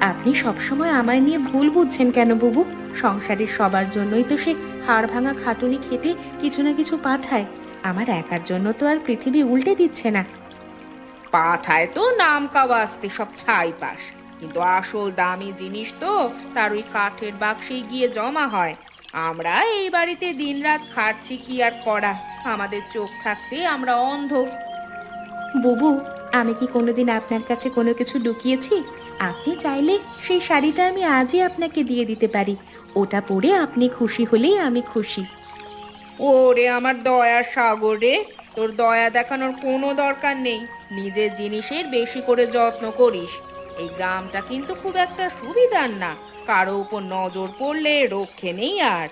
আপনি সবসময় আমায় নিয়ে ভুল বুঝছেন কেন বুবু? সংসারের সবার জন্যই তো সে হাড় ভাঙা খাটুনি খেটে কিছু না কিছু পাঠায়। আমার একার জন্য তো আর পৃথিবী উল্টে দিচ্ছে না। পাঠায় তো নাম কাওয়াস্তে সব ছাই পাস, কিন্তু আসল দামি জিনিস তো তার ওই কাঠের বাক্সেই গিয়ে জমা হয়। আমরা এই বাড়িতে দিনরাত খাটছি কি আর করা, আমাদের চোখ থাকতে আমরা অন্ধ। বুবু, আমি কি কোনোদিন আপনার কাছে কোনো কিছু লুকিয়েছি? আপনি চাইলে সেই শাড়িটা আমি আজই আপনাকে দিয়ে দিতে পারি। ওটা পরে আপনি খুশি হলেই আমি খুশি। ওরে আমার দয়ার সাগর রে, তোর দয়া দেখানোর কোনো দরকার নেই। নিজের জিনিসের বেশি করে যত্ন করিস। এই গ্রামটা কিন্তু খুব একটা সুবিধার না, কারো উপর নজর পড়লে রক্ষে নেই আর।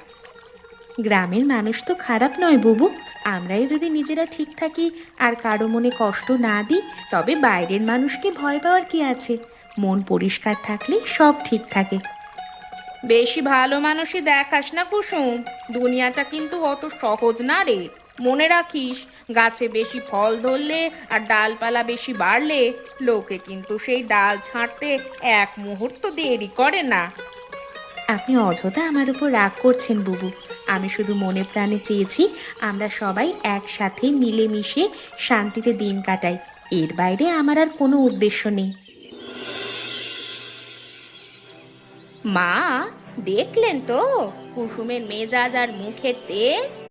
গ্রামের মানুষ তো খারাপ নয় বুবু। আমরাই যদি নিজেরা ঠিক থাকি আর কারো মনে কষ্ট না দিই, তবে বাইরের মানুষকে ভয় পাওয়ার কি আছে? মন পরিষ্কার থাকলে সব ঠিক থাকে। বেশি ভালো মানুষই দেখাস না কুসুম, দুনিয়াটা কিন্তু অত সহজ না রে। মনে রাখিস, গাছে বেশি ফল ধরলে আর ডালপালা বেশি বাড়লে লোকে কিন্তু সেই ডাল ছাঁটতে এক মুহূর্ত দেরি করে না। আপনি অযথা আমার উপর রাগ করছেন বুবু। আমি শুধু মনে প্রাণে চেয়েছি আমরা সবাই একসাথে মিলেমিশে শান্তিতে দিন কাটাই। এর বাইরে আমার আর কোনো উদ্দেশ্য নেই। মা, দেখলেন তো কুসুমের মেজাজ আর মুখের তেজ?